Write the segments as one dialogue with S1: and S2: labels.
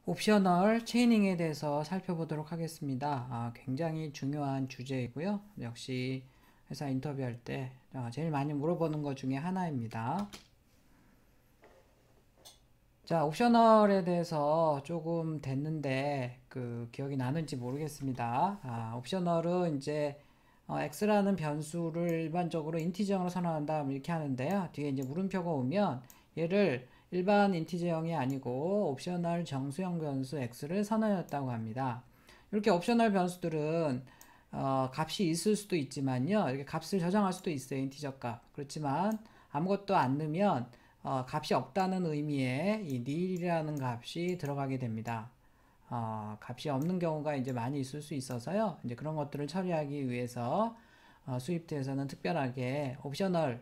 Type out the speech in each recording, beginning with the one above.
S1: 옵셔널 체이닝에 대해서 살펴보도록 하겠습니다. 굉장히 중요한 주제이고요. 역시 회사 인터뷰할 때 제일 많이 물어보는 것 중에 하나입니다. 자, 옵셔널에 대해서 조금 됐는데 기억이 나는지 모르겠습니다. 옵셔널은 이제 x라는 변수를 일반적으로 인티저로 선언한다 이렇게 하는데요. 뒤에 이제 물음표가 오면 얘를 일반 인티저형이 아니고 옵셔널 정수형 변수 x를 선언했다고 합니다. 이렇게 옵셔널 변수들은 값이 있을 수도 있지만요. 이렇게 값을 저장할 수도 있어요. 인티저 값. 그렇지만 아무것도 안 넣으면 값이 없다는 의미의 이 nil이라는 값이 들어가게 됩니다. 값이 없는 경우가 이제 많이 있을 수 있어서요. 이제 그런 것들을 처리하기 위해서 스위프트에서는 특별하게 옵셔널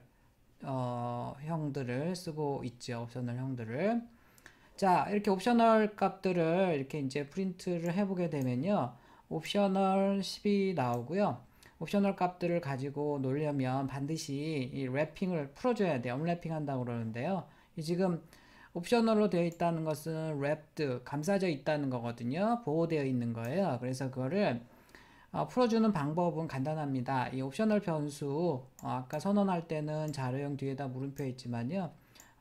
S1: 형들을 쓰고 있죠. 옵셔널 형들을. 자, 이렇게 옵셔널 값들을 이렇게 이제 프린트를 해보게 되면요. 옵셔널 10이 나오고요. 옵셔널 값들을 가지고 놀려면 반드시 이 랩핑을 풀어줘야 돼요. 언랩핑 한다고 그러는데요. 이 지금 옵셔널로 되어 있다는 것은 랩드, 감싸져 있다는 거거든요. 보호되어 있는 거예요. 그래서 그거를 풀어주는 방법은 간단합니다. 이 옵셔널 변수, 아까 선언할 때는 자료형 뒤에다 물음표 있지만요.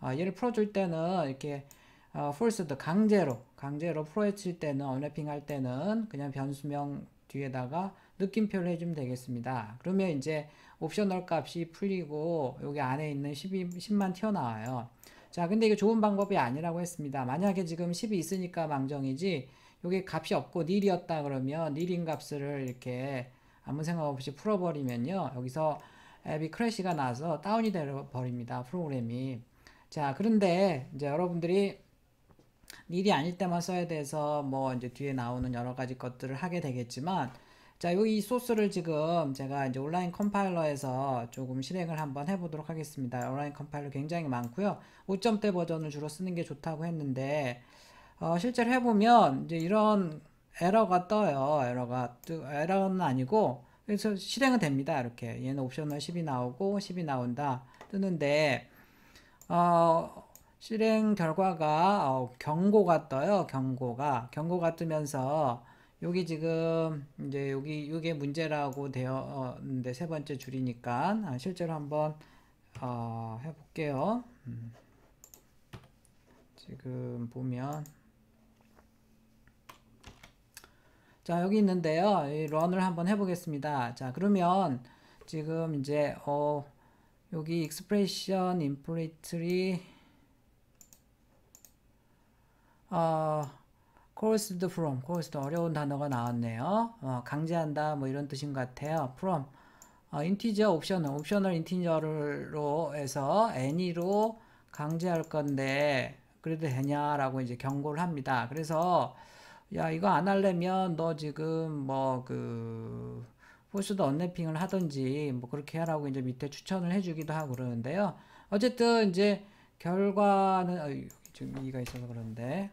S1: 얘를 풀어줄 때는 이렇게 forced, 강제로 풀어칠 때는, 언래핑 할 때는 그냥 변수명 뒤에다가 느낌표를 해주면 되겠습니다. 그러면 이제 옵셔널 값이 풀리고 여기 안에 있는 10만 튀어나와요. 자, 근데 이게 좋은 방법이 아니라고 했습니다. 만약에 지금 10이 있으니까 망정이지, 여기 값이 없고 nil이었다 그러면 nil인 값을 이렇게 아무 생각 없이 풀어버리면요. 여기서 앱이 크래시가 나서 다운이 되어버립니다. 프로그램이. 자, 그런데 이제 여러분들이 nil이 아닐 때만 써야 돼서 뭐 이제 뒤에 나오는 여러 가지 것들을 하게 되겠지만, 자, 여기 소스를 지금 제가 이제 온라인 컴파일러에서 조금 실행을 한번 해보도록 하겠습니다. 온라인 컴파일러 굉장히 많고요. 5점대 버전을 주로 쓰는 게 좋다고 했는데, 실제로 해보면 이제 이런 에러가 떠요. 에러는 아니고, 그래서 실행은 됩니다. 이렇게 얘는 옵셔널 10이 나오고 10이 나온다 뜨는데, 실행 결과가 경고가 떠요. 경고가 뜨면서 여기 지금 이제 여기 이게 문제라고 되어 있는데 세 번째 줄이니까 실제로 한번 해볼게요. 지금 보면 자, 여기 있는데요. 이 런을 한번 해보겠습니다. 자, 그러면 지금 이제 여기 expression implicitly coerced 어려운 단어가 나왔네요. 강제한다 뭐 이런 뜻인 것 같아요. from 인티저 옵셔널 인티저로 해서 any로 강제할 건데 그래도 되냐라고 이제 경고를 합니다. 그래서 야, 이거 안 하려면 너 지금 뭐 포스드 언래핑을 하든지 뭐 그렇게 하라고 이제 밑에 추천을 해주기도 하고 그러는데요. 어쨌든 이제 결과는 지금 이가 있어서 그런데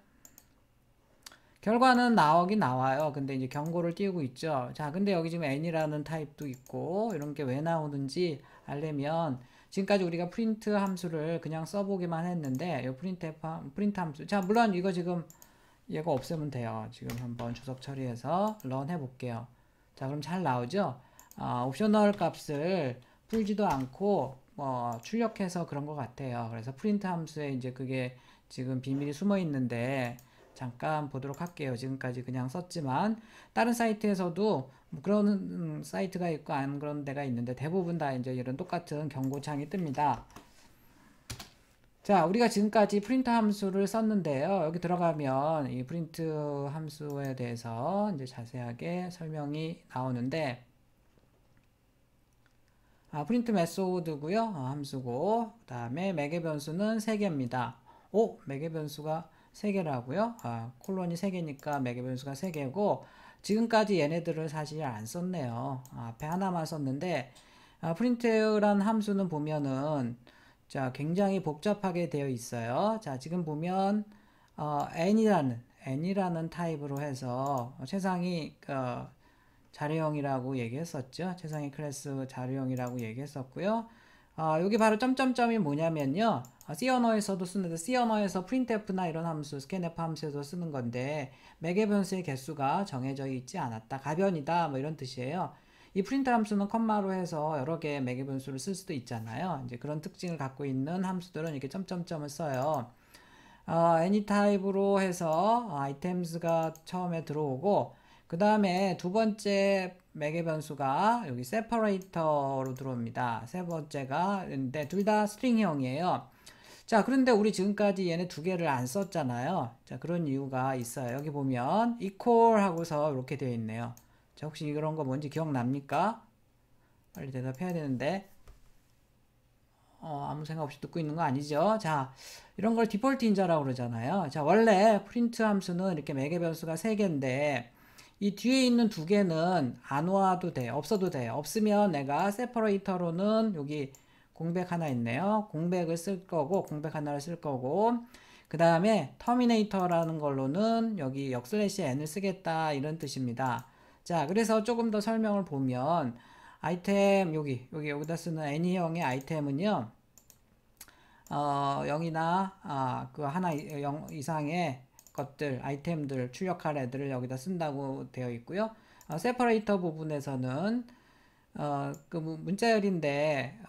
S1: 결과는 나오긴 나와요. 근데 이제 경고를 띄우고 있죠. 자, 근데 여기 지금 n이라는 타입도 있고 이런 게 왜 나오는지 알려면 지금까지 우리가 프린트 함수를 그냥 써보기만 했는데 이 프린트 함수. 자, 물론 이거 지금 얘가 없애면 돼요. 지금 한번 주석 처리해서 런 해볼게요. 자, 그럼 잘 나오죠? 옵셔널 값을 풀지도 않고 출력해서 그런 것 같아요. 그래서 프린트 함수에 이제 그게 지금 비밀이 숨어 있는데 잠깐 보도록 할게요. 지금까지 그냥 썼지만 다른 사이트에서도 뭐 그런 사이트가 있고 안 그런 데가 있는데 대부분 다 이제 이런 똑같은 경고창이 뜹니다. 자, 우리가 지금까지 프린트 함수를 썼는데요. 여기 들어가면 이 프린트 함수에 대해서 이제 자세하게 설명이 나오는데, 프린트 메소드고요. 함수고, 그 다음에 매개 변수는 3개입니다. 매개 변수가 3개라고요? 콜론이 3개니까 매개 변수가 3개고, 지금까지 얘네들을 사실 안 썼네요. 앞에 하나만 썼는데, 프린트란 함수는 보면은 자, 굉장히 복잡하게 되어 있어요. 자, 지금 보면 n이라는 타입으로 해서 최상위 자료형이라고 얘기했었죠. 최상위 클래스 자료형이라고 얘기했었고요. 여기 바로 점점점이 뭐냐면요. C 언어에서도 쓰는데 C 언어에서 printf나 이런 함수, scanf 함수에서 쓰는 건데 매개 변수의 개수가 정해져 있지 않았다. 가변이다. 뭐 이런 뜻이에요. 이 프린트 함수는 컴마로 해서 여러 개의 매개 변수를 쓸 수도 있잖아요. 이제 그런 특징을 갖고 있는 함수들은 이렇게 점점점을 써요. any type로 해서 items가 처음에 들어오고 그 다음에 두 번째 매개 변수가 여기 separator로 들어옵니다. 세 번째가 근데 둘 다 스트링형이에요. 자, 그런데 우리 지금까지 얘네 두 개를 안 썼잖아요. 자, 그런 이유가 있어요. 여기 보면 equal 하고서 이렇게 되어 있네요. 자, 혹시 이런 거 뭔지 기억납니까? 빨리 대답해야 되는데. 아무 생각 없이 듣고 있는 거 아니죠? 자, 이런 걸 디폴트 인자라고 그러잖아요. 자, 원래 프린트 함수는 이렇게 매개 변수가 3개인데 이 뒤에 있는 두 개는 안 와도 돼요. 없어도 돼요. 없으면 내가 세퍼레이터로는 여기 공백 하나 있네요. 공백을 쓸 거고 공백 하나를 쓸 거고 그 다음에 터미네이터라는 걸로는 여기 역슬래시 n을 쓰겠다 이런 뜻입니다. 자, 그래서 조금 더 설명을 보면 아이템 여기다 쓰는 any형의 아이템은요 0이나 그 하나 0 이상의 것들 아이템들 출력할 애들을 여기다 쓴다고 되어 있고요. 세퍼레이터 부분에서는 그 문자열인데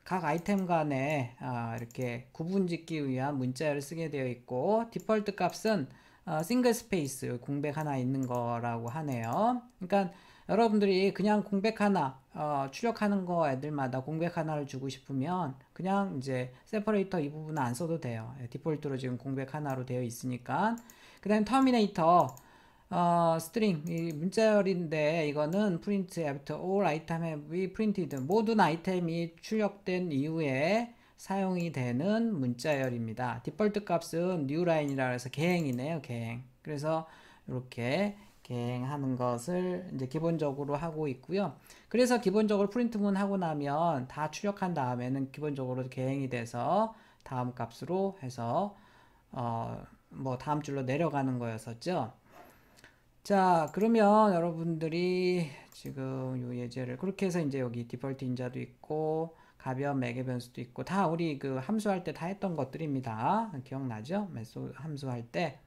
S1: 각 아이템 간에 이렇게 구분짓기 위한 문자열을 쓰게 되어 있고 디폴트 값은 싱글 스페이스 공백 하나 있는 거라고 하네요. 그러니까 여러분들이 그냥 공백 하나 출력하는 거 애들마다 공백 하나를 주고 싶으면 그냥 이제 세퍼레이터 이 부분은 안 써도 돼요. 디폴트로 지금 공백 하나로 되어 있으니까. 그 다음 터미네이터 스트링 이 문자열인데 이거는 print after all item have been printed 모든 아이템이 출력된 이후에 사용이 되는 문자열입니다. 디폴트 값은 newline이라 해서 개행이네요. 개행. 그래서 이렇게 개행하는 것을 이제 기본적으로 하고 있고요. 그래서 기본적으로 프린트문 하고 나면 다 출력한 다음에는 기본적으로 개행이 돼서 다음 값으로 해서 뭐 다음 줄로 내려가는 거였었죠. 자, 그러면 여러분들이 지금 요 예제를 그렇게 해서 이제 여기 디폴트 인자도 있고 가변 매개 변수도 있고 다 우리 그 함수할 때 다 했던 것들입니다. 기억나죠? 함수할 때.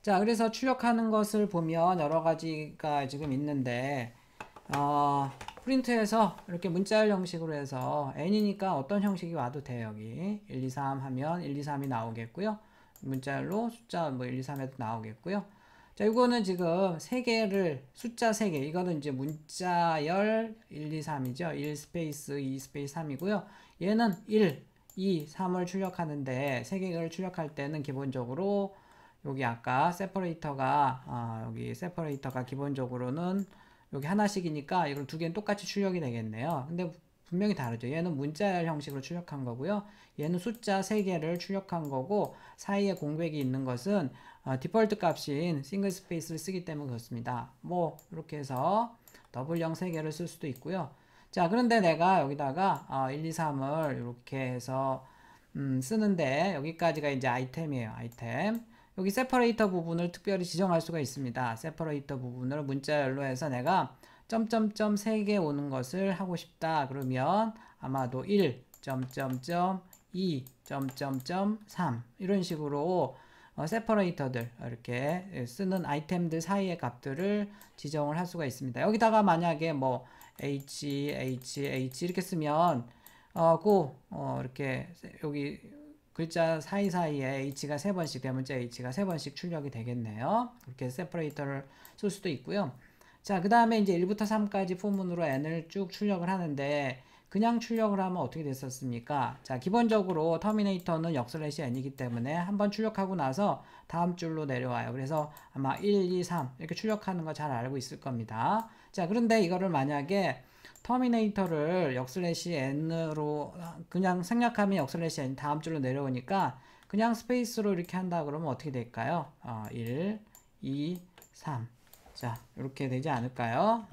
S1: 자, 그래서 출력하는 것을 보면 여러 가지가 지금 있는데 프린트해서 이렇게 문자열 형식으로 해서 n이니까 어떤 형식이 와도 돼요. 여기 1, 2, 3 하면 1, 2, 3이 나오겠고요. 문자열로 숫자 뭐 1, 2, 3에도 나오겠고요. 자, 이거는 지금 3개를 숫자 3개 이거는 이제 문자열 1, 2, 3이죠. 1 스페이스 2 스페이스 3이고요. 얘는 1, 2, 3을 출력하는데 3개를 출력할 때는 기본적으로 여기 아까 세퍼레이터가 여기 세퍼레이터가 기본적으로는 여기 하나씩이니까 이건 두 개는 똑같이 출력이 되겠네요. 근데 분명히 다르죠. 얘는 문자열 형식으로 출력한 거고요. 얘는 숫자 3개를 출력한 거고 사이에 공백이 있는 것은 디폴트 값인 싱글 스페이스를 쓰기 때문에 그렇습니다. 뭐 이렇게 해서 더블0 3개를 쓸 수도 있고요. 자, 그런데 내가 여기다가 1, 2, 3을 이렇게 해서 쓰는데 여기까지가 이제 아이템이에요. 아이템. 여기 세퍼레이터 부분을 특별히 지정할 수가 있습니다. 세퍼레이터 부분을 문자열로 해서 내가 점점점 3개 오는 것을 하고 싶다. 그러면 아마도 1, 점점점 2, 점점점 3 이런 식으로 세퍼레이터들 이렇게 쓰는 아이템들 사이의 값들을 지정을 할 수가 있습니다. 여기다가 만약에 뭐 H, H, H 이렇게 쓰면 이렇게 여기 글자 사이사이에 H가 3번씩 대문자 H가 3번씩 출력이 되겠네요. 그렇게 세퍼레이터를 쓸 수도 있고요. 자, 그 다음에 이제 1부터 3까지 포문으로 n을 쭉 출력을 하는데 그냥 출력을 하면 어떻게 됐었습니까? 자, 기본적으로 터미네이터는 역슬래시 n이기 때문에 한번 출력하고 나서 다음 줄로 내려와요. 그래서 아마 1, 2, 3 이렇게 출력하는 거 잘 알고 있을 겁니다. 자, 그런데 이거를 만약에 터미네이터를 역슬래시 n으로 그냥 생략하면 역슬래시 n 다음 줄로 내려오니까 그냥 스페이스로 이렇게 한다 그러면 어떻게 될까요? 1, 2, 3. 자, 이렇게 되지 않을까요?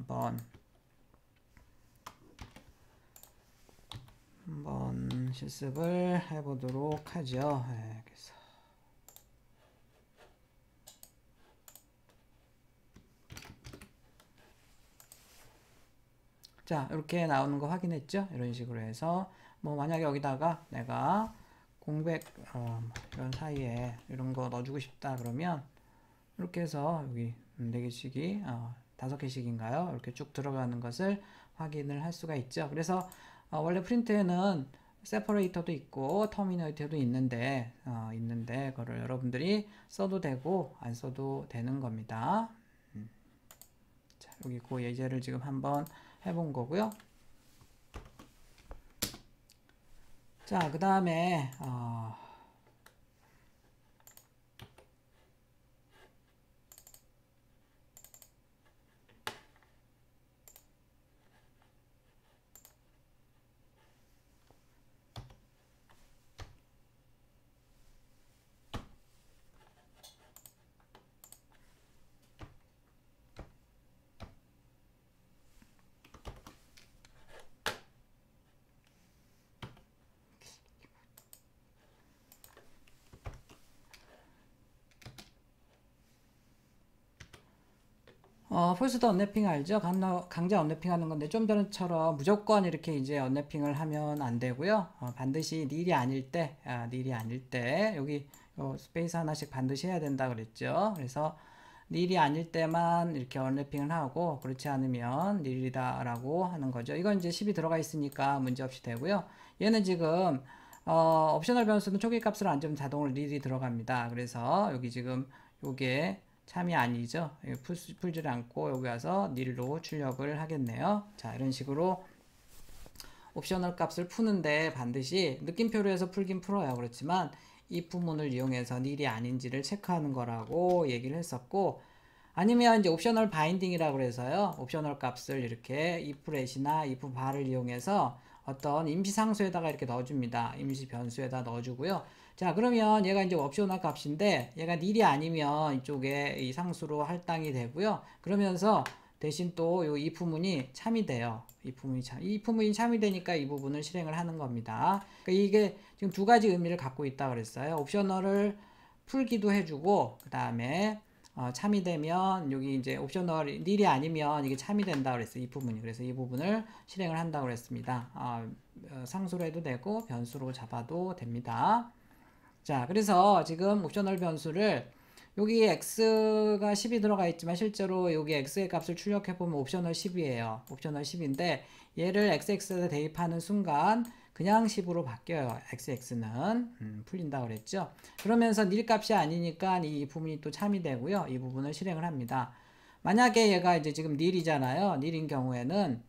S1: 한번 실습을 해보도록 하죠. 네, 그래서 자, 이렇게 나오는 거 확인했죠? 이런 식으로 해서 뭐 만약에 여기다가 내가 공백 이런 사이에 이런 거 넣어주고 싶다 그러면 이렇게 해서 여기 4개씩이 5개씩인가요? 이렇게 쭉 들어가는 것을 확인을 할 수가 있죠. 그래서 원래 프린트에는 세퍼레이터도 있고 터미네이터도 있는데 그거를 여러분들이 써도 되고 안 써도 되는 겁니다. 자, 여기 그 예제를 지금 한번 해본 거고요. 자, 그 다음에 폴스도 언랩핑 알죠? 강제 언랩핑 하는 건데 좀 전처럼 무조건 이렇게 이제 언랩핑을 하면 안 되고요. 반드시 닐이 아닐 때, 여기 스페이스 하나씩 반드시 해야 된다 그랬죠. 그래서 닐이 아닐 때만 이렇게 언랩핑을 하고 그렇지 않으면 닐이다라고 하는 거죠. 이건 이제 10이 들어가 있으니까 문제 없이 되고요. 얘는 지금 옵셔널 변수는 초기 값을 안 주면 자동으로 닐이 들어갑니다. 그래서 여기 지금 요게 참이 아니죠. 풀지를 않고 여기 와서 닐로 출력을 하겠네요. 자, 이런 식으로 옵셔널 값을 푸는데 반드시 느낌표로 해서 풀긴 풀어요. 그렇지만 이 부분을 이용해서 닐이 아닌지를 체크하는 거라고 얘기를 했었고, 아니면 이제 옵셔널 바인딩이라고 해서요. 옵셔널 값을 이렇게 iflet이나 ifbar을 이용해서 어떤 임시 상수에다가 이렇게 넣어줍니다. 임시 변수에다 넣어주고요. 자, 그러면 얘가 이제 옵셔널 값인데 얘가 닐이 아니면 이쪽에 이 상수로 할당이 되고요. 그러면서 대신 또 이 if문이 참이 돼요. if문이 참이 되니까 이 부분을 실행을 하는 겁니다. 그러니까 이게 지금 두 가지 의미를 갖고 있다 그랬어요. 옵셔널을 풀기도 해주고 그 다음에 참이 되면 여기 이제 옵셔널 닐이 아니면 이게 참이 된다 그랬어요. 이 부분이. 그래서 이 부분을 실행을 한다고 그랬습니다. 상수로 해도 되고 변수로 잡아도 됩니다. 자, 그래서 지금 옵셔널 변수를 여기 x가 10이 들어가 있지만 실제로 여기 x의 값을 출력해 보면 옵셔널 10이에요. 옵셔널 10인데 얘를 xx에다 대입하는 순간 그냥 10으로 바뀌어요. xx는 풀린다 그랬죠. 그러면서 닐 값이 아니니까 이 부분이 또 참이 되고요. 이 부분을 실행을 합니다. 만약에 얘가 이제 지금 닐이잖아요. 닐인 경우에는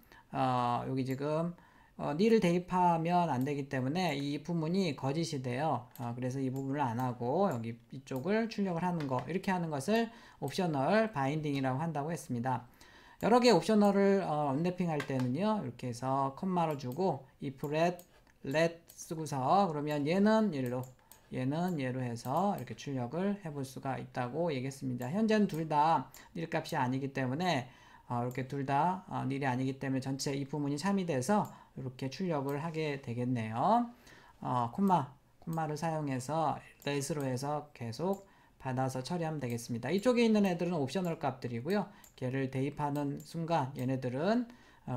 S1: 여기 지금 닐을 대입하면 안 되기 때문에 이 부분이 거짓이 돼요. 그래서 이 부분을 안 하고 여기 이쪽을 출력을 하는 거, 이렇게 하는 것을 옵셔널 바인딩이라고 한다고 했습니다. 여러 개의 옵셔널을 언랩핑 할 때는요, 이렇게 해서 컴마로 주고 iflet let 쓰고서 그러면 얘는 얘로 해서 이렇게 출력을 해볼 수가 있다고 얘기했습니다. 현재는 둘 다 닐 값이 아니기 때문에 이렇게 둘 다 닐이 아니기 때문에 전체 이 부분이 참이 돼서 이렇게 출력을 하게 되겠네요. 콤마를 사용해서 let으로 해서 계속 받아서 처리하면 되겠습니다. 이쪽에 있는 애들은 옵셔널 값들이고요. 걔를 대입하는 순간 얘네들은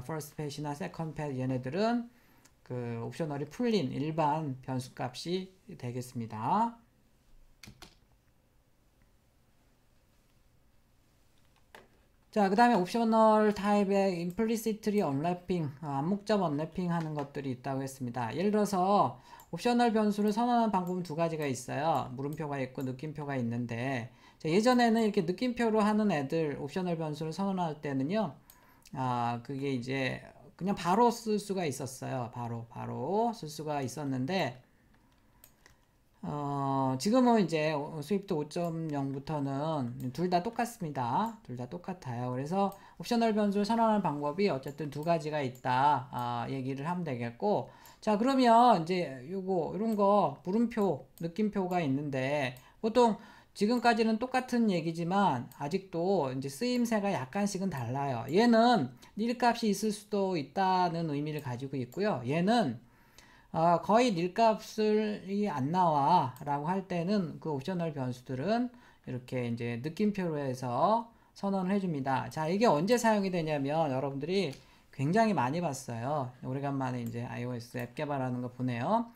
S1: first pat이나 second pat 얘네들은 그 옵셔널이 풀린 일반 변수 값이 되겠습니다. 자, 그 다음에 옵셔널 타입의 implicitly unwrapping, 암묵적 언랩핑 하는 것들이 있다고 했습니다. 예를 들어서 옵셔널 변수를 선언하는 방법은 두 가지가 있어요. 물음표가 있고 느낌표가 있는데, 예전에는 이렇게 느낌표로 하는 애들 옵셔널 변수를 선언할 때는요, 그게 이제 그냥 바로 쓸 수가 있었어요. 바로 쓸 수가 있었는데, 지금은 이제 스위프트 5.0부터는 둘 다 똑같습니다. 둘 다 똑같아요. 그래서 옵셔널 변수를 선언하는 방법이 어쨌든 두 가지가 있다. 얘기를 하면 되겠고. 자, 그러면 이제 이런 거 물음표, 느낌표가 있는데 보통 지금까지는 똑같은 얘기지만 아직도 이제 쓰임새가 약간씩은 달라요. 얘는 닐 값이 있을 수도 있다는 의미를 가지고 있고요. 얘는 거의 닐 값이 안 나와 라고 할 때는 그 옵셔널 변수들은 이렇게 이제 느낌표로 해서 선언을 해줍니다. 자, 이게 언제 사용이 되냐면 여러분들이 굉장히 많이 봤어요. 오래간만에 이제 iOS 앱 개발하는 거 보네요.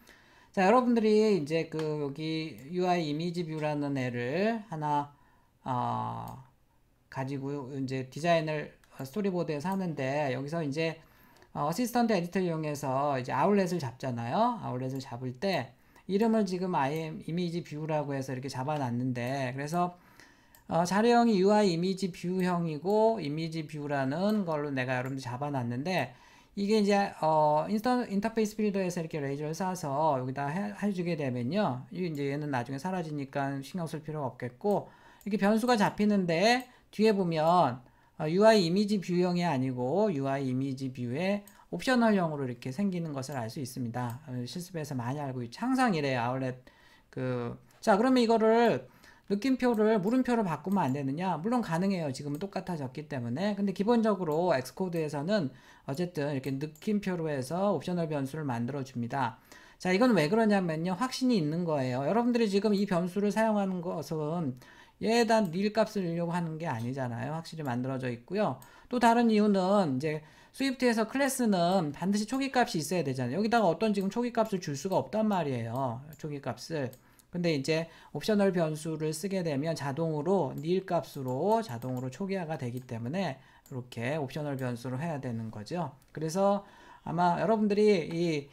S1: 자, 여러분들이 이제 그 여기 UI 이미지 뷰라는 애를 하나 가지고 이제 디자인을 스토리보드에서 하는데, 여기서 이제 어시스턴트 에디터를 이용해서 이제 아울렛을 잡잖아요. 아울렛을 잡을 때 이름을 지금 이미지 뷰라고 해서 이렇게 잡아놨는데, 그래서 자료형이 UI 이미지 뷰형이고 이미지 뷰라는 걸로 내가 여러분들 잡아놨는데, 이게 이제 인터페이스 필더에서 이렇게 레이저를 쏴서 여기다 해주게 되면요, 이제 얘는 나중에 사라지니까 신경 쓸 필요가 없겠고, 이렇게 변수가 잡히는데 뒤에 보면 UI 이미지 뷰형이 아니고 UI 이미지 뷰의 옵셔널형으로 이렇게 생기는 것을 알 수 있습니다. 실습에서 많이 알고 있죠. 항상 이래요. 아울렛 자, 그러면 이거를 느낌표를 물음표로 바꾸면 안 되느냐? 물론 가능해요. 지금은 똑같아졌기 때문에. 근데 기본적으로 엑스코드에서는 어쨌든 이렇게 느낌표로 해서 옵셔널 변수를 만들어 줍니다. 자, 이건 왜 그러냐면요, 확신이 있는 거예요. 여러분들이 지금 이 변수를 사용하는 것은 얘에다 닐 값을 넣으려고 하는 게 아니잖아요. 확실히 만들어져 있고요. 또 다른 이유는 이제 스위프트에서 클래스는 반드시 초기 값이 있어야 되잖아요. 여기다가 어떤 지금 초기 값을 줄 수가 없단 말이에요. 초기 값을. 근데 이제 옵셔널 변수를 쓰게 되면 자동으로 닐 값으로 자동으로 초기화가 되기 때문에 이렇게 옵셔널 변수로 해야 되는 거죠. 그래서 아마 여러분들이 이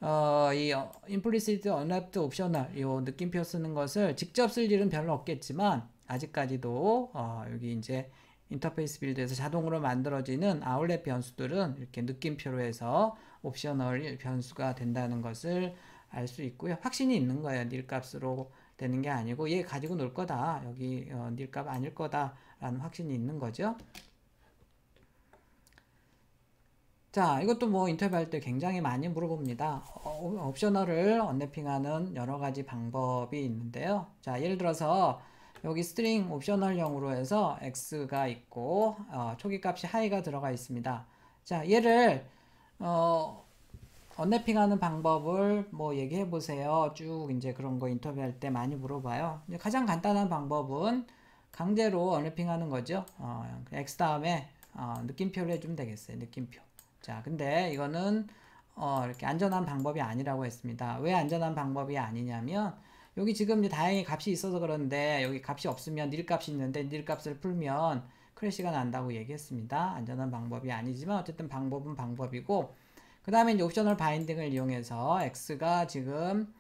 S1: implicit unwrapped optional 이 느낌표 쓰는 것을 직접 쓸 일은 별로 없겠지만, 아직까지도 여기 이제 인터페이스 빌드에서 자동으로 만들어지는 아울렛 변수들은 이렇게 느낌표로 해서 옵셔널 변수가 된다는 것을 알 수 있고요. 확신이 있는 거예요. 닐 값으로 되는 게 아니고 얘 가지고 놀 거다. 여기 닐 값 아닐 거다라는 확신이 있는 거죠. 자, 이것도 뭐 인터뷰 할 때 굉장히 많이 물어봅니다. 옵셔널을 언랩핑하는 여러 가지 방법이 있는데요. 자, 예를 들어서 여기 스트링 옵셔널형으로 해서 x가 있고 초기 값이 high가 들어가 있습니다. 자, 얘를 언랩핑하는 방법을 뭐 얘기해 보세요. 쭉 이제 그런 거 인터뷰할 때 많이 물어봐요. 가장 간단한 방법은 강제로 언랩핑하는 거죠. x 다음에 느낌표를 해주면 되겠어요. 느낌표. 자, 근데 이거는 이렇게 안전한 방법이 아니라고 했습니다. 왜 안전한 방법이 아니냐면, 여기 지금 이제 다행히 값이 있어서 그런데, 여기 값이 없으면 닐 값이 있는데 닐 값을 풀면 크래시가 난다고 얘기했습니다. 안전한 방법이 아니지만 어쨌든 방법은 방법이고, 그 다음에 이제 옵셔널 바인딩을 이용해서 x가 지금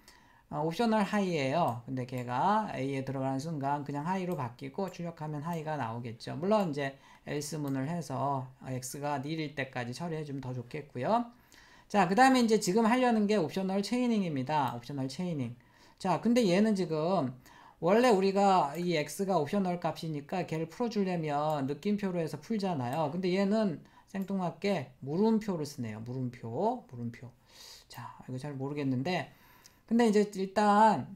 S1: 옵셔널 하이예요. 근데 걔가 a에 들어가는 순간 그냥 하이로 바뀌고 출력하면 하이가 나오겠죠. 물론 이제 else 문을 해서 x가 nil일 때까지 처리해주면 더 좋겠고요. 자, 그 다음에 이제 지금 하려는 게 옵셔널 체이닝입니다. 옵셔널 체이닝. 자, 근데 얘는 지금 원래 우리가 이 x가 옵셔널 값이니까 걔를 풀어주려면 느낌표로 해서 풀잖아요. 근데 얘는 생뚱맞게 물음표를 쓰네요. 물음표. 자, 이거 잘 모르겠는데, 근데 이제 일단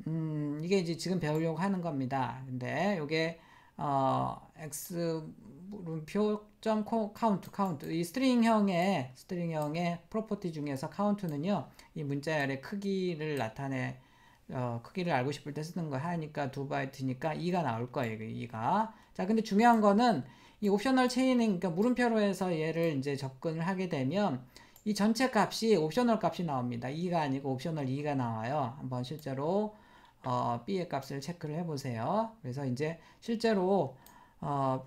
S1: 이게 이제 지금 배우려고 하는 겁니다. 근데 이게 x 물음표 카운트 이 스트링형의 프로퍼티 중에서 카운트는요, 이 문자열의 크기를 크기를 알고 싶을 때 쓰는 거 하니까 2바이트니까 2가 나올 거예요. 2가. 자, 근데 중요한 거는 이 옵셔널 체이닝, 그러니까 물음표로 해서 얘를 이제 접근을 하게 되면 이 전체 값이 옵셔널 값이 나옵니다. 2가 아니고 옵셔널 2가 나와요. 한번 실제로 b의 값을 체크를 해보세요. 그래서 이제 실제로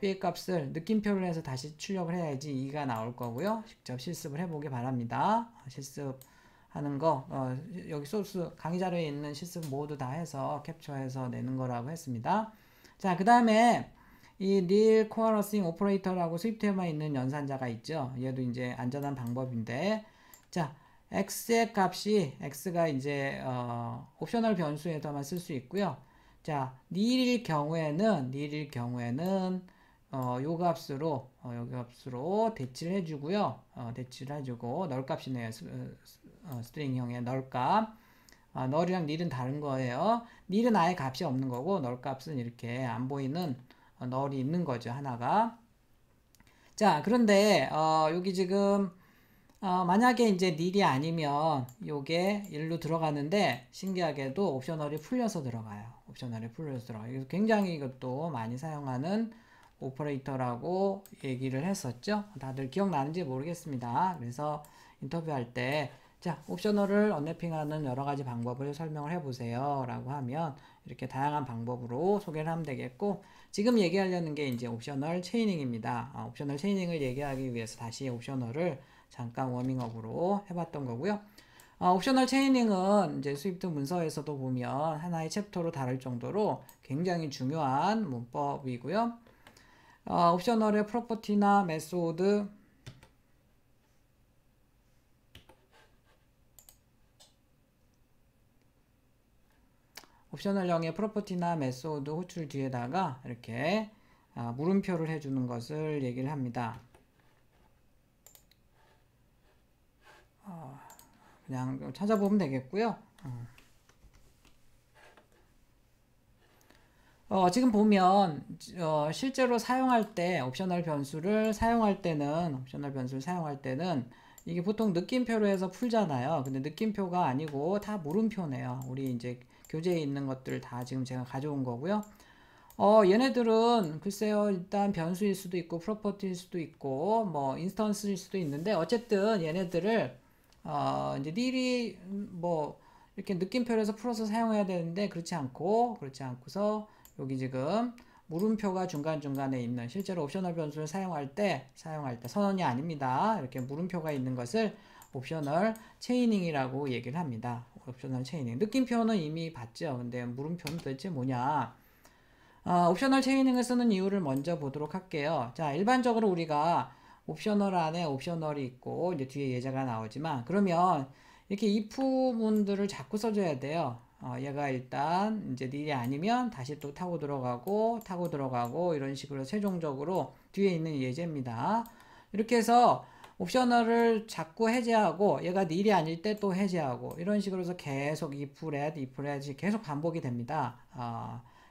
S1: b의 값을 느낌표를 해서 다시 출력을 해야지 2가 나올 거고요. 직접 실습을 해보기 바랍니다. 실습하는 거 여기 소스 강의 자료에 있는 실습 모두 다 해서 캡처해서 내는 거라고 했습니다. 자, 그 다음에 이 nil coalescing operator라고 스위프트에만 있는 연산자가 있죠. 얘도 이제 안전한 방법인데, 자, x의 값이 x가 이제 옵셔널 변수에서만 쓸 수 있고요. 자, nil일 경우에는 요 값으로 대치를 해주고요. 대치를 해주고 널 값이네요. 스트링형의 널 값. 널이랑 nil은 다른 거예요. nil은 아예 값이 없는 거고 널 값은 이렇게 안 보이는 널이 있는 거죠, 하나가. 자, 그런데 여기 지금 만약에 이제 nil이 아니면 요게 1로 들어가는데, 신기하게도 옵셔널이 풀려서 들어가요. 옵셔널이 풀려서 들어가요. 그래서 굉장히 이것도 많이 사용하는 오퍼레이터라고 얘기를 했었죠. 다들 기억나는지 모르겠습니다. 그래서 인터뷰할 때 자, 옵셔널을 언랩핑하는 여러 가지 방법을 설명을 해보세요 라고 하면 이렇게 다양한 방법으로 소개를 하면 되겠고, 지금 얘기하려는 게 이제 옵셔널 체이닝입니다. 옵셔널 체이닝을 얘기하기 위해서 다시 옵셔널을 잠깐 워밍업으로 해봤던 거고요. 옵셔널 체이닝은 이제 스위프트 문서에서도 보면 하나의 챕터로 다룰 정도로 굉장히 중요한 문법이고요. 옵셔널의 프로퍼티나 메소드, 옵셔널형의 프로퍼티나 메소드 호출 뒤에다가 이렇게 물음표를 해주는 것을 얘기를 합니다. 그냥 찾아보면 되겠고요. 지금 보면 실제로 사용할 때 옵셔널 변수를 사용할 때는 이게 보통 느낌표로 해서 풀잖아요. 근데 느낌표가 아니고 다 물음표네요. 우리 이제 교재에 있는 것들 다 지금 제가 가져온 거고요. 얘네들은 글쎄요, 일단 변수일 수도 있고 프로퍼티일 수도 있고 뭐 인스턴스일 수도 있는데, 어쨌든 얘네들을 이제 미리 뭐 이렇게 느낌표로 해서 풀어서 사용해야 되는데 그렇지 않고서 여기 지금 물음표가 중간중간에 있는, 실제로 옵셔널 변수를 사용할 때 선언이 아닙니다. 이렇게 물음표가 있는 것을 옵셔널 체이닝이라고 얘기를 합니다. 옵셔널 체이닝. 느낌표는 이미 봤죠. 근데 물음표는 도대체 뭐냐? 옵셔널 체이닝을 쓰는 이유를 먼저 보도록 할게요. 자, 일반적으로 우리가 옵셔널 안에 옵셔널이 있고 이제 뒤에 예제가 나오지만, 그러면 이렇게 if문들을 자꾸 써줘야 돼요. 얘가 일단 이제 닐이 아니면 다시 또 타고 들어가고 이런 식으로 최종적으로 뒤에 있는 예제입니다. 이렇게 해서 옵셔널을 자꾸 해제하고 얘가 닐이 아닐 때 또 해제하고 이런 식으로 해서 계속 if let 계속 반복이 됩니다.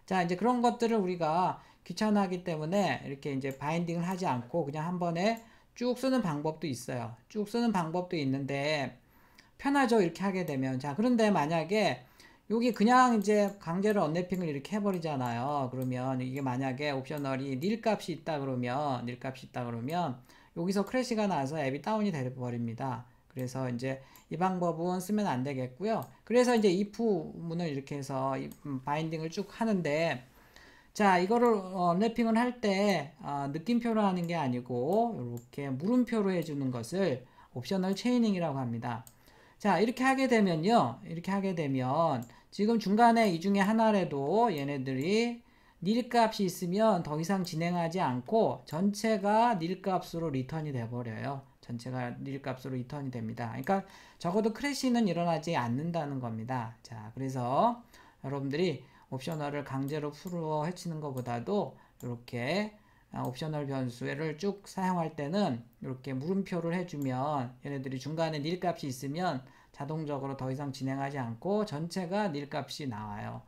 S1: 자, 이제 그런 것들을 우리가 귀찮아하기 때문에 이렇게 이제 바인딩을 하지 않고 그냥 한 번에 쭉 쓰는 방법도 있어요. 쭉 쓰는 방법도 있는데 편하죠, 이렇게 하게 되면. 자, 그런데 만약에 여기 그냥 이제 강제로 언랩핑을 이렇게 해버리잖아요. 그러면 이게 만약에 옵셔널이 닐 값이 있다 그러면 여기서 크래시가 나서 앱이 다운이 돼버립니다. 그래서 이제 이 방법은 쓰면 안 되겠고요. 그래서 이제 if 문을 이렇게 해서 바인딩을 쭉 하는데, 자, 이거를 랩핑을 할 때 느낌표로 하는 게 아니고 이렇게 물음표로 해주는 것을 옵셔널 체이닝이라고 합니다. 자, 이렇게 하게 되면 지금 중간에 이 중에 하나라도 얘네들이 닐 값이 있으면 더 이상 진행하지 않고 전체가 닐 값으로 리턴이 돼버려요. 전체가 닐 값으로 리턴이 됩니다. 그러니까 적어도 크래시는 일어나지 않는다는 겁니다. 자, 그래서 여러분들이 옵셔널을 강제로 풀어 헤치는 것보다도 이렇게 옵셔널 변수를 쭉 사용할 때는 이렇게 물음표를 해주면 얘네들이 중간에 닐 값이 있으면 자동적으로 더 이상 진행하지 않고 전체가 닐 값이 나와요.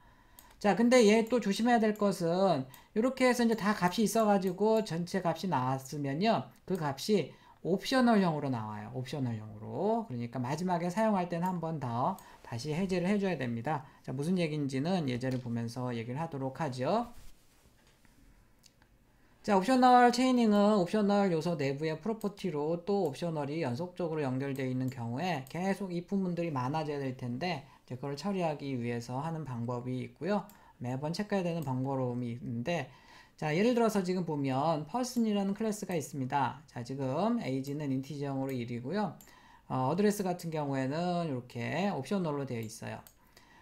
S1: 자, 근데 얘 또 조심해야 될 것은 이렇게 해서 이제 다 값이 있어가지고 전체 값이 나왔으면요, 그 값이 옵셔널형으로 나와요. 옵셔널형으로. 그러니까 마지막에 사용할 때는 한 번 더 다시 해제를 해줘야 됩니다. 자, 무슨 얘기인지는 예제를 보면서 얘기를 하도록 하죠. 자, 옵셔널 체이닝은 옵셔널 요소 내부의 프로퍼티로 또 옵셔널이 연속적으로 연결되어 있는 경우에 계속 if문들이 많아져야 될 텐데, 이제 그걸 처리하기 위해서 하는 방법이 있고요. 매번 체크해야 되는 번거로움이 있는데, 자, 예를 들어서 지금 보면 person이라는 클래스가 있습니다. 자, 지금 age는 인티저형으로 1이고요. 어드레스 같은 경우에는 이렇게 옵셔널로 되어 있어요.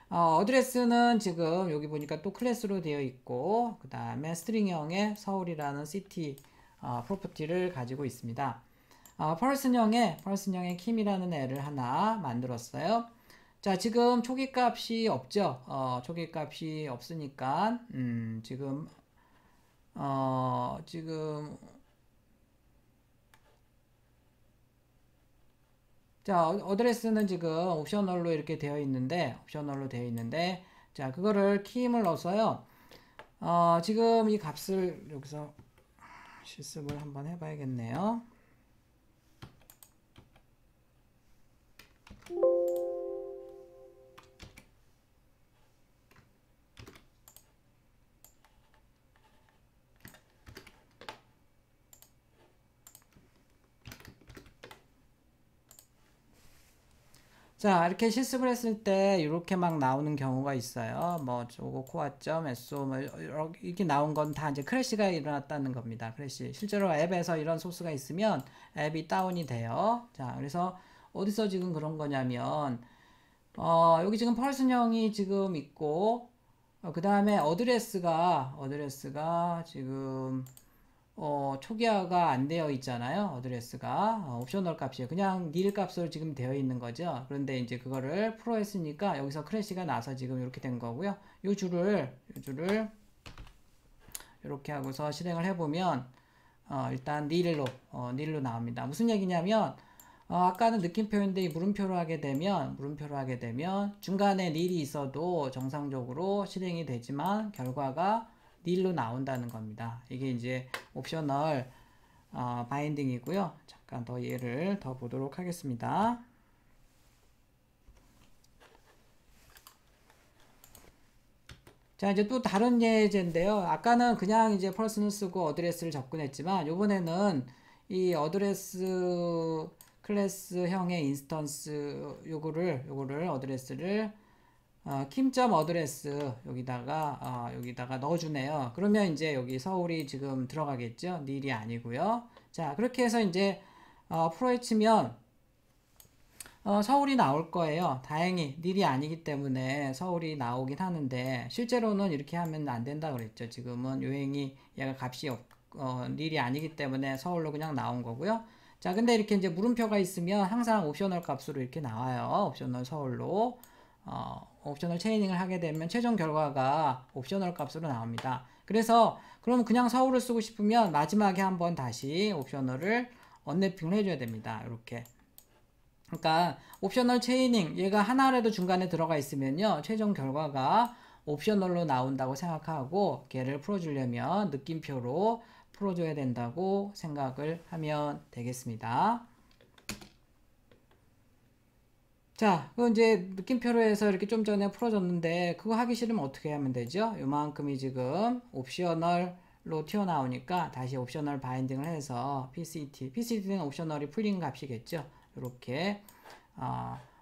S1: 어드레스는 지금 여기 보니까 또 클래스로 되어 있고, 그 다음에 스트링형의 서울이라는 시티 프로퍼티를 가지고 있습니다. person형의 kim이라는 애를 하나 만들었어요. 자, 지금 초기 값이 없죠. 초기 값이 없으니까 지금 자, 어드레스는 지금 옵셔널로 이렇게 되어 있는데, 자, 그거를 키임을 넣어서요. 지금 이 값을 여기서 실습을 한번 해봐야겠네요. 자, 이렇게 실습을 했을 때 이렇게 막 나오는 경우가 있어요. 뭐 저거 코아점, SO 뭐 이렇게 나온 건 다 이제 크래시가 일어났다는 겁니다. 크래시. 실제로 앱에서 이런 소스가 있으면 앱이 다운이 돼요. 자, 그래서 어디서 지금 그런 거냐면 여기 지금 펄슨형이 지금 있고 그 다음에 어드레스가 지금 초기화가 안 되어 있잖아요. 어드레스가 옵셔널 값이에요. 그냥 nil 값으로 지금 되어 있는 거죠. 그런데 이제 그거를 프로 했으니까 여기서 크래시가 나서 지금 이렇게 된 거고요. 요 줄을 이렇게 하고서 실행을 해보면 일단 nil로 나옵니다. 무슨 얘기냐면 아까는 느낌표인데 이 물음표로 하게 되면 중간에 nil이 있어도 정상적으로 실행이 되지만 결과가 nil로 나온다는 겁니다. 이게 이제 옵셔널 바인딩이고요. 잠깐 더 예를 더 보도록 하겠습니다. 자, 이제 또 다른 예제인데요. 아까는 그냥 이제 펄슨을 쓰고 어드레스를 접근했지만 요번에는 이 어드레스 클래스형의 인스턴스 요거를 어드레스를 킴점 어드레스 여기다가 넣어주네요. 그러면 이제 여기 서울이 지금 들어가겠죠. nil이 아니고요. 자, 그렇게 해서 이제 프로에 치면 서울이 나올 거예요. 다행히 nil이 아니기 때문에 서울이 나오긴 하는데 실제로는 이렇게 하면 안 된다 그랬죠. 지금은 요행이 얘가 값이 nil이 아니기 때문에 서울로 그냥 나온 거고요. 자, 근데 이렇게 이제 물음표가 있으면 항상 옵셔널 값으로 이렇게 나와요. 옵셔널 서울로. 옵셔널 체이닝을 하게 되면 최종 결과가 옵셔널 값으로 나옵니다. 그래서 그럼 그냥 서울을 쓰고 싶으면 마지막에 한번 다시 옵셔널을 언랩핑을 해줘야 됩니다. 이렇게. 그러니까 옵셔널 체이닝 얘가 하나라도 중간에 들어가 있으면요 최종 결과가 옵셔널로 나온다고 생각하고 걔를 풀어주려면 느낌표로 풀어줘야 된다고 생각을 하면 되겠습니다. 자, 그 이제 느낌표로 해서 이렇게 좀 전에 풀어줬는데 그거 하기 싫으면 어떻게 하면 되죠? 요만큼이 지금 옵셔널로 튀어나오니까 다시 옵셔널 바인딩을 해서 PCT는 옵셔널이 풀린 값이겠죠? 이렇게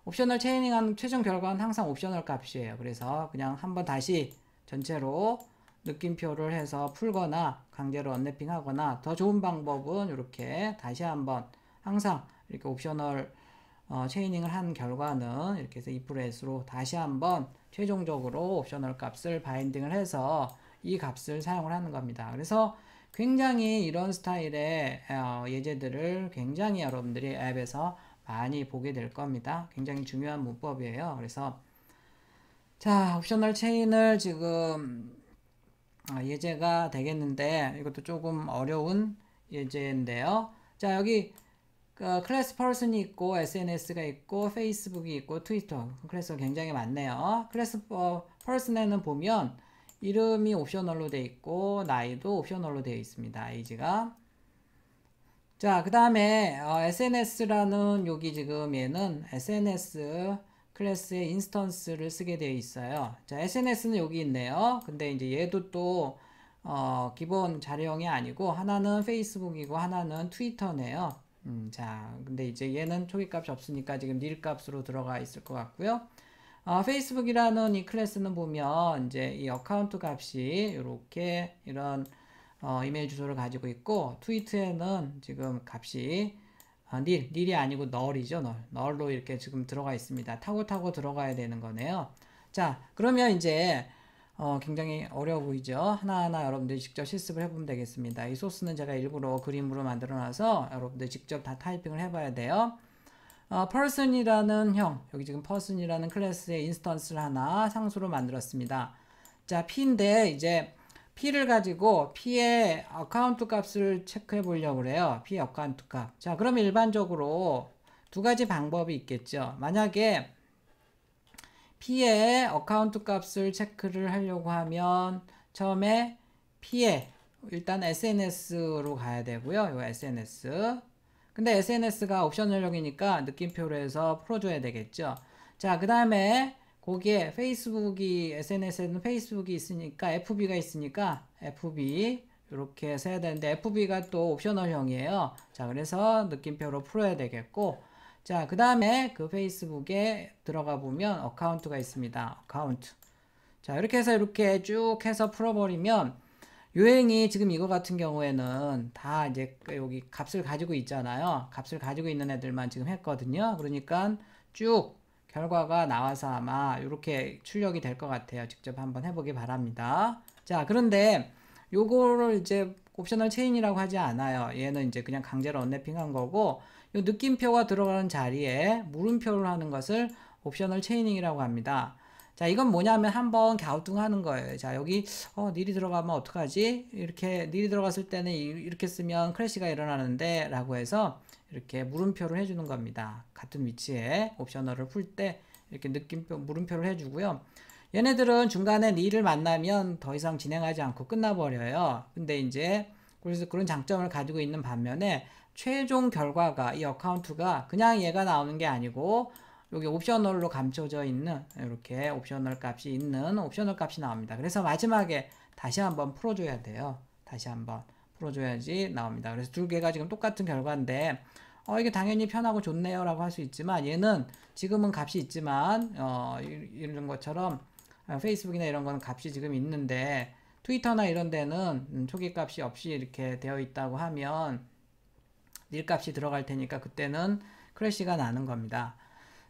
S1: 옵셔널 체이닝한 최종 결과는 항상 옵셔널 값이에요. 그래서 그냥 한번 다시 전체로 느낌표를 해서 풀거나 강제로 언랩핑 하거나 더 좋은 방법은 이렇게 다시 한번 항상 이렇게 옵셔널 체이닝을 한 결과는 이렇게 해서 if s로 다시 한번 최종적으로 옵셔널 값을 바인딩을 해서 이 값을 사용을 하는 겁니다. 그래서 굉장히 이런 스타일의 예제들을 굉장히 여러분들이 앱에서 많이 보게 될 겁니다. 굉장히 중요한 문법이에요. 그래서 자, 옵셔널 체인을 지금 예제가 되겠는데 이것도 조금 어려운 예제인데요. 자, 여기 클래스 펄슨이 있고 SNS가 있고 페이스북이 있고 트위터 클래스가 굉장히 많네요. 클래스 펄슨에는 보면 이름이 옵셔널로 되어 있고 나이도 옵셔널로 되어 있습니다. 에이지가. 자, 그 다음에 SNS라는 여기 지금 얘는 SNS 클래스의 인스턴스를 쓰게 되어 있어요. 자, SNS는 여기 있네요. 근데 이제 얘도 또 기본 자료형이 아니고 하나는 페이스북이고 하나는 트위터네요. 자, 근데 이제 얘는 초기값이 없으니까 지금 nil 값으로 들어가 있을 것 같고요. 페이스북이라는 이 클래스는 보면 이제 이 어카운트 값이 이렇게 이런 이메일 주소를 가지고 있고 트위터에는 지금 값이 nil이 아니고 null이죠. null로 이렇게 지금 들어가 있습니다. 타고 들어가야 되는 거네요. 자, 그러면 이제 굉장히 어려워 보이죠? 하나하나 여러분들이 직접 실습을 해보면 되겠습니다. 이 소스는 제가 일부러 그림으로 만들어 놔서 여러분들 직접 다 타이핑을 해봐야 돼요. person이라는 형, 여기 지금 person이라는 클래스의 인스턴스를 하나 상수로 만들었습니다. 자, p인데 이제 p를 가지고 p의 어카운트 값을 체크해 보려고 그래요. p의 어카운트 값. 자, 그럼 일반적으로 두 가지 방법이 있겠죠. 만약에 p의 어카운트 값을 체크를 하려고 하면 처음에 p의 일단 SNS로 가야 되고요. 요 SNS. 근데 SNS가 옵셔널형이니까 느낌표로 해서 풀어줘야 되겠죠. 자, 그 다음에 거기에 페이스북이 SNS에는 페이스북이 있으니까 FB가 있으니까 FB 이렇게 해서 해야 되는데 FB가 또 옵셔널형이에요. 자, 그래서 느낌표로 풀어야 되겠고 자, 그 다음에 그 페이스북에 들어가 보면 어카운트가 있습니다. 어카운트. 자, 이렇게 해서 이렇게 쭉 해서 풀어버리면 유행이 지금 이거 같은 경우에는 다 이제 여기 값을 가지고 있잖아요. 값을 가지고 있는 애들만 지금 했거든요. 그러니까 쭉 결과가 나와서 아마 이렇게 출력이 될 것 같아요. 직접 한번 해보기 바랍니다. 자, 그런데 요거를 이제 옵셔널 체인이라고 하지 않아요. 얘는 이제 그냥 강제로 언랩핑한 거고, 요 느낌표가 들어가는 자리에 물음표를 하는 것을 옵셔널 체이닝이라고 합니다. 자, 이건 뭐냐면 한번 갸우뚱하는 거예요. 자, 여기 닐이 들어가면 어떡하지? 이렇게 닐이 들어갔을 때는 이렇게 쓰면 크래시가 일어나는데 라고 해서 이렇게 물음표를 해주는 겁니다. 같은 위치에 옵셔널을 풀 때 이렇게 느낌표 물음표를 해주고요. 얘네들은 중간에 닐을 만나면 더 이상 진행하지 않고 끝나버려요. 근데 이제 그래서 그런 장점을 가지고 있는 반면에 최종 결과가 이 어카운트가 그냥 얘가 나오는 게 아니고 여기 옵셔널로 감춰져 있는 이렇게 옵셔널 값이 있는 옵셔널 값이 나옵니다. 그래서 마지막에 다시 한번 풀어줘야 돼요. 다시 한번 풀어줘야지 나옵니다. 그래서 두 개가 지금 똑같은 결과인데 이게 당연히 편하고 좋네요 라고 할 수 있지만 얘는 지금은 값이 있지만 이런 것처럼 페이스북이나 이런 거는 값이 지금 있는데 트위터나 이런 데는 초기 값이 없이 이렇게 되어 있다고 하면 닐 값이 들어갈 테니까 그때는 크래시가 나는 겁니다.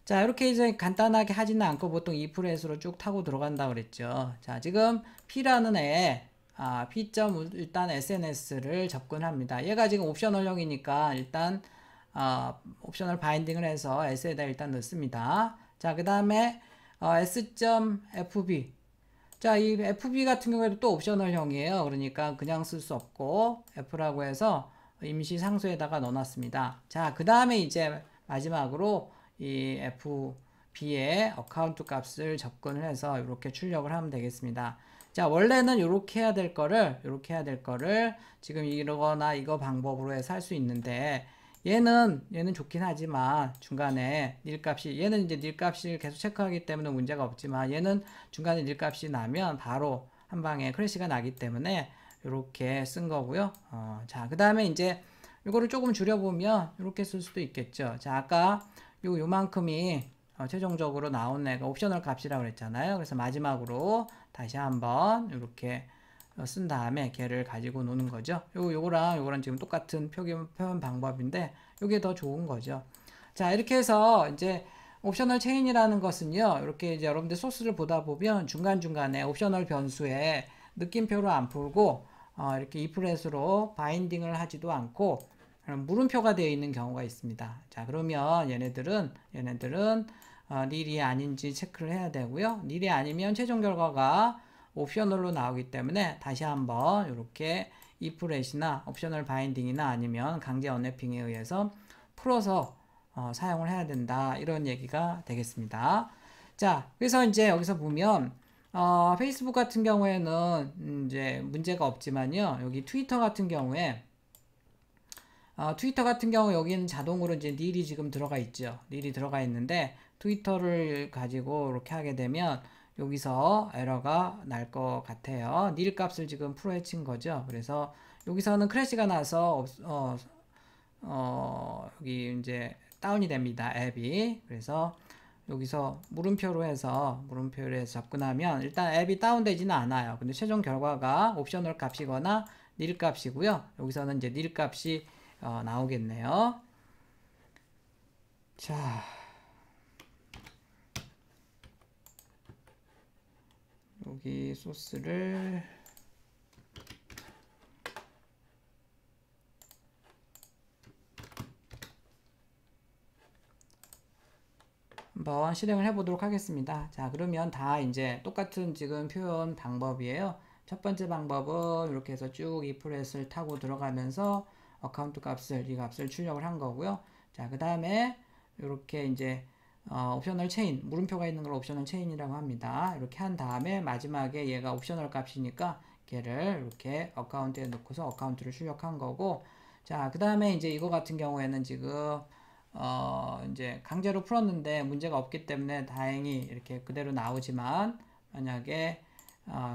S1: 자, 이렇게 이제 간단하게 하지는 않고 보통 ifels로 쭉 타고 들어간다 그랬죠. 자, 지금 P라는 애, P. 일단 SNS를 접근합니다. 얘가 지금 옵셔널형이니까 일단, 옵셔널 바인딩을 해서 S에다 일단 넣습니다. 자, 그 다음에, S.FB. 자, 이 FB 같은 경우에도 또 옵셔널형이에요. 그러니까 그냥 쓸 수 없고, F라고 해서 임시 상수에다가 넣어놨습니다. 자, 그 다음에 이제 마지막으로 이 FB의 어카운트 값을 접근을 해서 이렇게 출력을 하면 되겠습니다. 자, 원래는 이렇게 해야 될 거를 지금 이거나 이거 방법으로 해서 할 수 있는데 얘는 좋긴 하지만 중간에 닐 값이 얘는 이제 닐 값을 계속 체크하기 때문에 문제가 없지만 얘는 중간에 닐 값이 나면 바로 한 방에 크래시가 나기 때문에 이렇게 쓴 거고요. 자, 그 다음에 이제 이거를 조금 줄여보면 이렇게 쓸 수도 있겠죠. 자, 아까 요만큼이 최종적으로 나온 애가 옵셔널 값이라고 그랬잖아요. 그래서 마지막으로 다시 한번 이렇게 쓴 다음에 걔를 가지고 노는 거죠. 요거랑 지금 똑같은 표현 방법인데 요게 더 좋은 거죠. 자, 이렇게 해서 이제 옵셔널 체인이라는 것은요. 이렇게 이제 여러분들 소스를 보다 보면 중간중간에 옵셔널 변수에 느낌표로 안 풀고 이렇게 ifels로 바인딩을 하지도 않고 물음표가 되어 있는 경우가 있습니다. 자, 그러면 얘네들은 닐이 아닌지 체크를 해야 되고요. 닐이 아니면 최종 결과가 옵셔널로 나오기 때문에 다시 한번 이렇게 ifels이나 옵셔널 바인딩이나 아니면 강제 언랩핑에 의해서 풀어서 사용을 해야 된다. 이런 얘기가 되겠습니다. 자, 그래서 이제 여기서 보면 페이스북 같은 경우에는 이제 문제가 없지만요. 여기 트위터 같은 경우에 여기는 자동으로 이제 닐이 지금 들어가 있죠. 닐이 들어가 있는데 트위터를 가지고 이렇게 하게 되면 여기서 에러가 날 것 같아요. 닐 값을 지금 풀어헤친 거죠. 그래서 여기서는 크래시가 나서 여기 이제 다운이 됩니다. 앱이. 그래서 여기서 물음표로 해서 접근하면 일단 앱이 다운되지는 않아요. 근데 최종 결과가 옵셔널 값이거나 닐 값이고요. 여기서는 이제 닐 값이 나오겠네요. 자, 여기 소스를 한번 실행을 해보도록 하겠습니다. 자, 그러면 다 이제 똑같은 지금 표현 방법이에요. 첫 번째 방법은 이렇게 해서 쭉 ifels을 타고 들어가면서 어카운트 값을, 이 값을 출력을 한 거고요. 자, 그 다음에 이렇게 이제 옵셔널 체인, 물음표가 있는 걸 옵셔널 체인이라고 합니다. 이렇게 한 다음에 마지막에 얘가 옵셔널 값이니까 걔를 이렇게 어카운트에 넣고서 어카운트를 출력한 거고, 자, 그 다음에 이제 이거 같은 경우에는 지금 이제 강제로 풀었는데 문제가 없기 때문에 다행히 이렇게 그대로 나오지만 만약에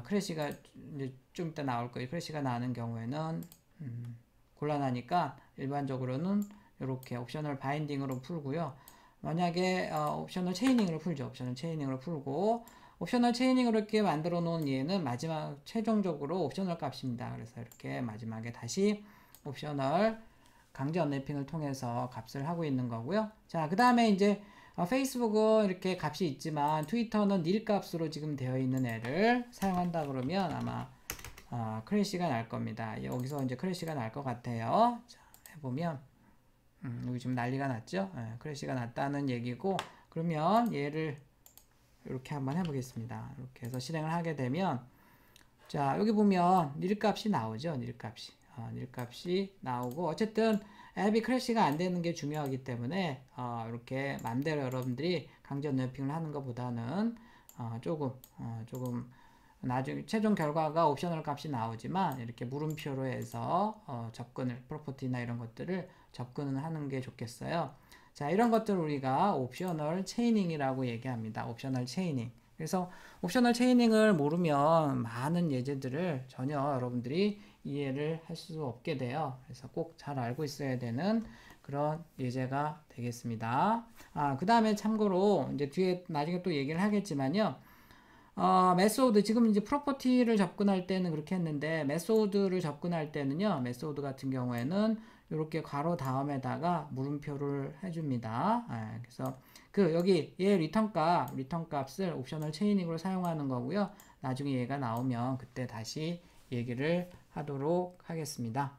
S1: 크래시가 이제 좀 이따 나올 거예요. 크래시가 나는 경우에는 곤란하니까 일반적으로는 이렇게 옵셔널 바인딩으로 풀고요. 만약에 옵셔널 체이닝으로 풀죠. 옵셔널 체이닝으로 풀고 옵셔널 체이닝으로 이렇게 만들어 놓은 얘는 마지막 최종적으로 옵셔널 값입니다. 그래서 이렇게 마지막에 다시 옵셔널 강제 언래핑을 통해서 값을 하고 있는 거고요. 자, 그 다음에 이제 페이스북은 이렇게 값이 있지만 트위터는 nil 값으로 지금 되어 있는 애를 사용한다 그러면 아마 크래시가 날 겁니다. 여기서 이제 크래시가 날 것 같아요. 자, 해보면 여기 지금 난리가 났죠? 크래시가 났다는 얘기고, 그러면 얘를 이렇게 한번 해보겠습니다. 이렇게 해서 실행을 하게 되면, 자, 여기 보면 nil 값이 나오죠? nil 값이. nil 값이 나오고, 어쨌든 앱이 크래시가 안 되는 게 중요하기 때문에 이렇게 맘대로 여러분들이 강제 언래핑을 하는 것보다는 조금 나중에 최종 결과가 옵셔널 값이 나오지만 이렇게 물음표로 해서 접근을 프로퍼티나 이런 것들을 접근을 하는 게 좋겠어요. 자, 이런 것들을 우리가 옵셔널 체이닝이라고 얘기합니다. 옵셔널 체이닝. 그래서 옵셔널 체이닝을 모르면 많은 예제들을 전혀 여러분들이 이해를 할 수 없게 돼요. 그래서 꼭 잘 알고 있어야 되는 그런 예제가 되겠습니다. 그 다음에 참고로 이제 뒤에 나중에 또 얘기를 하겠지만요. 메소드, 지금 이제 프로퍼티를 접근할 때는 그렇게 했는데, 메소드를 접근할 때는요, 메소드 같은 경우에는 이렇게 괄호 다음에다가 물음표를 해줍니다. 그래서 여기 얘 리턴 값을 옵셔널 체이닝으로 사용하는 거고요. 나중에 얘가 나오면 그때 다시 얘기를 하도록 하겠습니다.